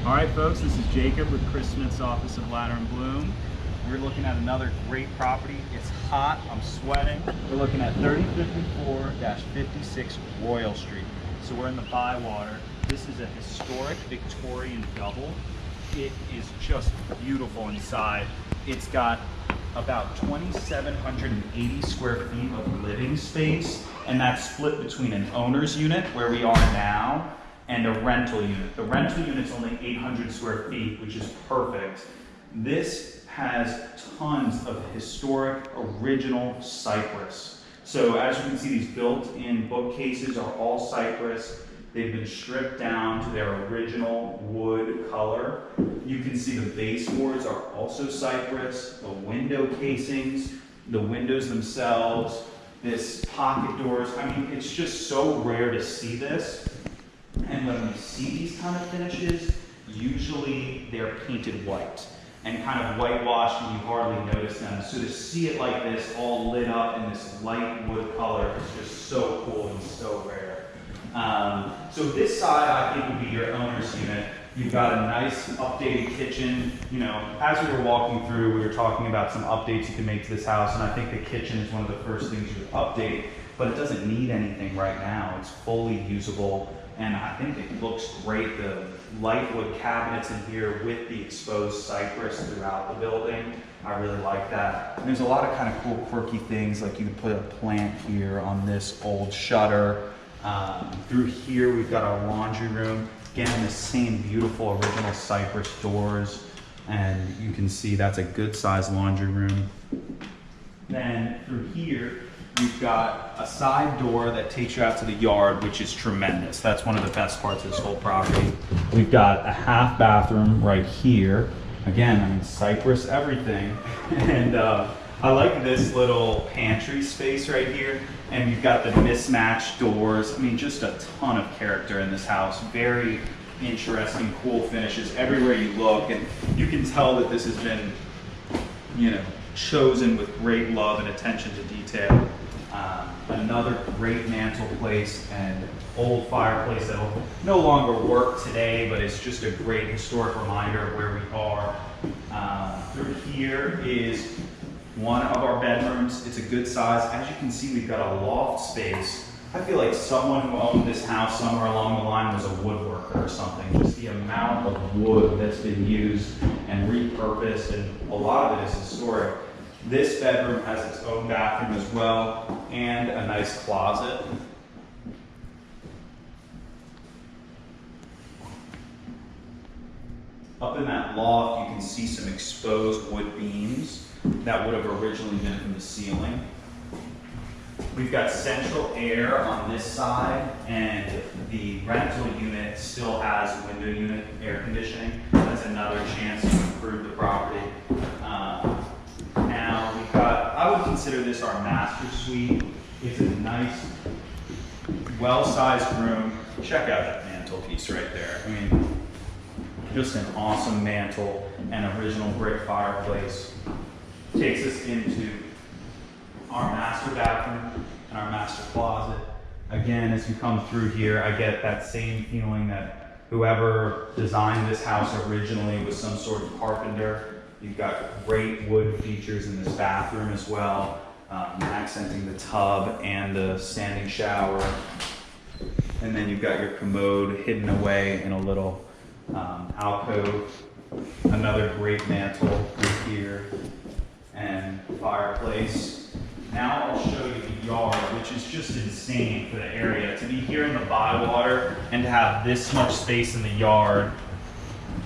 All right, folks, this is Jacob with Chris Smith's office of Ladder and Bloom. We're looking at another great property. It's hot, I'm sweating. We're looking at 3054-56 Royal Street. So we're in the Bywater. This is a historic Victorian double. It is just beautiful inside. It's got about 2,780 square feet of living space, and that's split between an owner's unit, where we are now, and a rental unit. The rental unit's only 800 square feet, which is perfect. This has tons of historic, original Cypress. So as you can see, these built-in bookcases are all Cypress. They've been stripped down to their original wood color. You can see the baseboards are also Cypress, the window casings, the windows themselves, this pocket doors. I mean, it's just so rare to see this. And when we see these kind of finishes, usually they're painted white and kind of whitewashed, and you hardly notice them. So to see it like this, all lit up in this light wood color, is just so cool and so rare. So this side, I think, would be your owner's unit. You've got a nice updated kitchen. You know, as we were walking through, we were talking about some updates you can make to this house, and I think the kitchen is one of the first things you would update, but it doesn't need anything right now. It's fully usable, and I think it looks great. The light wood cabinets in here with the exposed Cypress throughout the building. I really like that. And there's a lot of kind of cool, quirky things, like you can put a plant here on this old shutter. Through here, we've got our laundry room. Again, the same beautiful original Cypress doors. And you can see that's a good sized laundry room. Then through here, we've got a side door that takes you out to the yard, which is tremendous. That's one of the best parts of this whole property. We've got a half bathroom right here. Again, I mean, Cypress everything. And I like this little pantry space right here. And you've got the mismatched doors. I mean, just a ton of character in this house. Very interesting, cool finishes everywhere you look. And you can tell that this has been, you know, chosen with great love and attention to detail. Another great mantel place and old fireplace that will no longer work today, but it's just a great historic reminder of where we are. Through here is one of our bedrooms. It's a good size. As you can see, we've got a loft space. I feel like someone who owned this house somewhere along the line was a woodworker or something. Just the amount of wood that's been used and repurposed, and a lot of it is historic. This bedroom has its own bathroom as well, and a nice closet. Up in that loft, you can see some exposed wood beams that would have originally been from the ceiling. We've got central air on this side, and the rental unit still has window unit air conditioning. That's another chance to improve the property. Now we've got, I would consider this our master suite. It's a nice, well-sized room. Check out that mantelpiece right there. I mean, just an awesome mantel and original brick fireplace. Takes us into our master bathroom and our master closet. Again, as you come through here, I get that same feeling that whoever designed this house originally was some sort of carpenter. You've got great wood features in this bathroom as well, accenting the tub and the standing shower. And then you've got your commode hidden away in a little alcove. Another great mantel here and fireplace. Now I'll show you the yard, which is just insane for the area. To be here in the Bywater and to have this much space in the yard.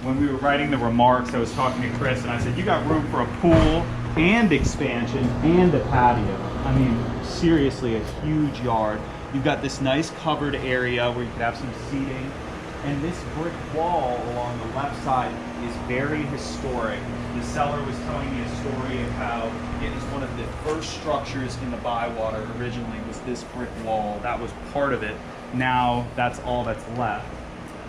When we were writing the remarks, I was talking to Chris and I said, you got room for a pool and expansion and a patio. I mean, seriously, a huge yard. You've got this nice covered area where you could have some seating. And this brick wall along the left side is very historic. The seller was telling me a story of how it was one of the first structures in the Bywater originally was this brick wall. That was part of it. Now that's all that's left.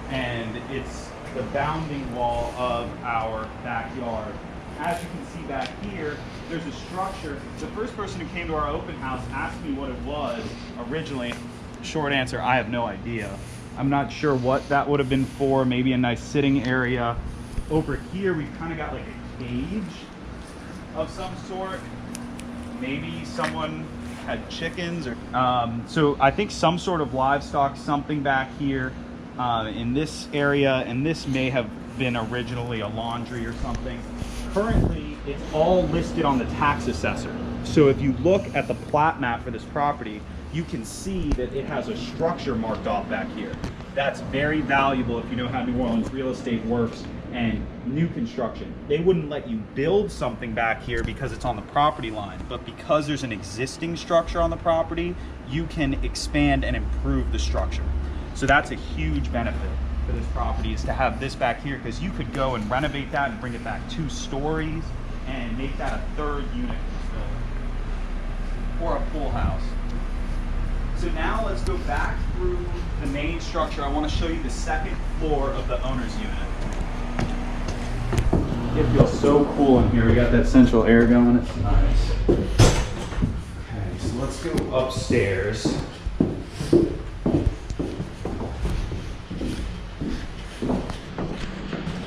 And it's the bounding wall of our backyard. As you can see back here, there's a structure. The first person who came to our open house asked me what it was originally. Short answer, I have no idea. I'm not sure what that would have been for. Maybe a nice sitting area. Over here, we've kind of got like a cage of some sort. Maybe someone had chickens or so I think some sort of livestock, something back here in this area, and this may have been originally a laundry or something. Currently, it's all listed on the tax assessor. So if you look at the plat map for this property, you can see that it has a structure marked off back here. That's very valuable if you know how New Orleans real estate works and new construction. They wouldn't let you build something back here because it's on the property line, but because there's an existing structure on the property, you can expand and improve the structure. So that's a huge benefit for this property, is to have this back here, because you could go and renovate that and bring it back 2 stories and make that a 3rd unit or a full house. So now let's go back through the main structure. I want to show you the 2nd floor of the owner's unit. It feels so cool in here. We got that central air going. It's nice. Okay, so let's go upstairs.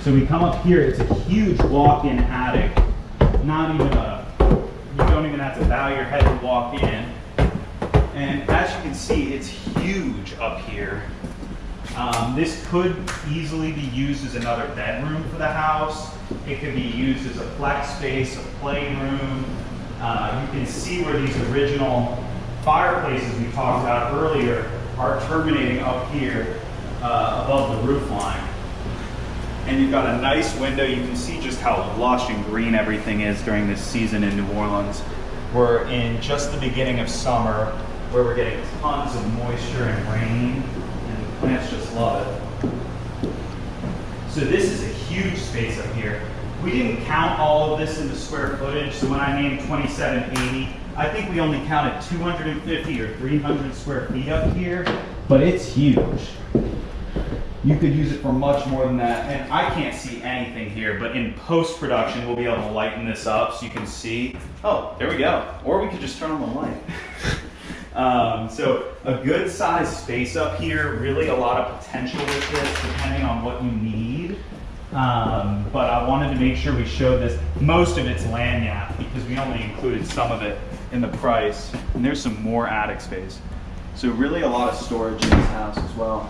So we come up here. It's a huge walk-in attic. Not even you don't even have to bow your head to walk in. And as you can see, it's huge up here. This could easily be used as another bedroom for the house. It could be used as a flex space, a playroom. You can see where these original fireplaces we talked about earlier are terminating up here above the roof line. And you've got a nice window. You can see just how lush and green everything is during this season in New Orleans. We're in just the beginning of summer, where we're getting tons of moisture and rain, and the plants just love it. So this is a huge space up here. We didn't count all of this in the square footage, so when I named 2780, I think we only counted 250 or 300 square feet up here, but it's huge. You could use it for much more than that, and I can't see anything here, but in post-production, we'll be able to lighten this up so you can see. Oh, there we go. Or we could just turn on the light. So a good sized space up here, really a lot of potential with this, depending on what you need. But I wanted to make sure we showed this. Most of it's lanyard because we only included some of it in the price. And there's some more attic space. So really a lot of storage in this house as well.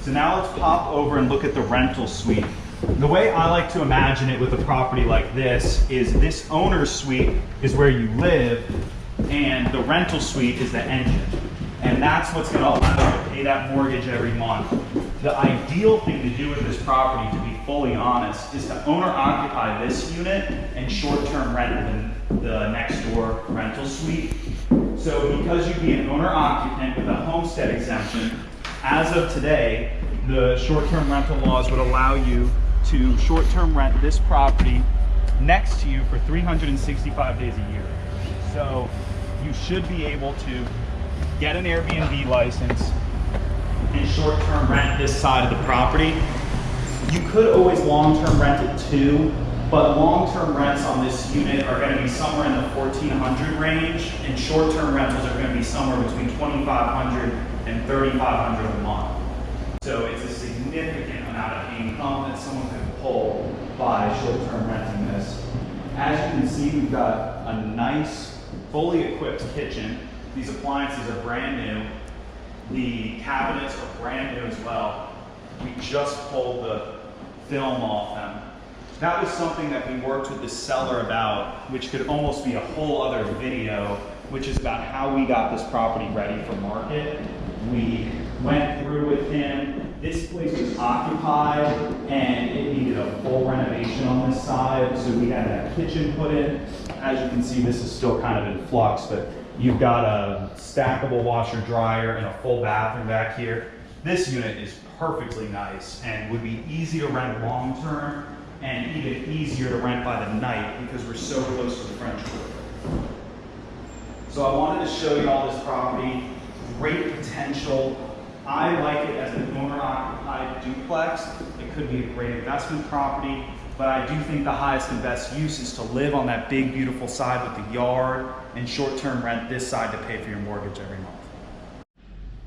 So now let's pop over and look at the rental suite. The way I like to imagine it with a property like this is this owner's suite is where you live, and the rental suite is the engine. And that's what's going to allow you to pay that mortgage every month. The ideal thing to do with this property, to be fully honest, is to owner occupy this unit and short-term rent the next door rental suite. So because you'd be an owner occupant with a homestead exemption, as of today, the short-term rental laws would allow you to short-term rent this property next to you for 365 days a year. So you should be able to get an Airbnb license and short-term rent this side of the property. You could always long-term rent it too, but long-term rents on this unit are going to be somewhere in the $1,400 range, and short-term rentals are going to be somewhere between $2,500 and $3,500 a month. So it's a significant amount of income that someone can pull by short-term renting this. As you can see, we've got a nice, fully equipped kitchen. These appliances are brand new. The cabinets are brand new as well. We just pulled the film off them. That was something that we worked with the seller about, which could almost be a whole other video, which is about how we got this property ready for market. We went through with him. This place was occupied and it needed a full renovation on this side, so we had that kitchen put in. As you can see, this is still kind of in flux, but you've got a stackable washer dryer and a full bathroom back here. This unit is perfectly nice and would be easy to rent long term, and even easier to rent by the night because we're so close to the French Quarter. So I wanted to show you all this property. Great potential. I like it as an owner-occupied duplex. It could be a great investment property, but I do think the highest and best use is to live on that big, beautiful side with the yard and short-term rent this side to pay for your mortgage every month.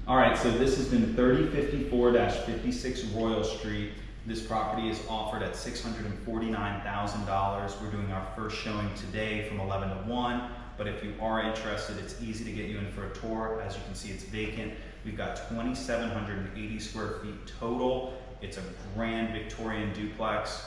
All right, so this has been 3054-56 Royal Street. This property is offered at $649,000. We're doing our first showing today from 11 to 1, but if you are interested, it's easy to get you in for a tour. As you can see, it's vacant. We've got 2,780 square feet total. It's a grand Victorian duplex.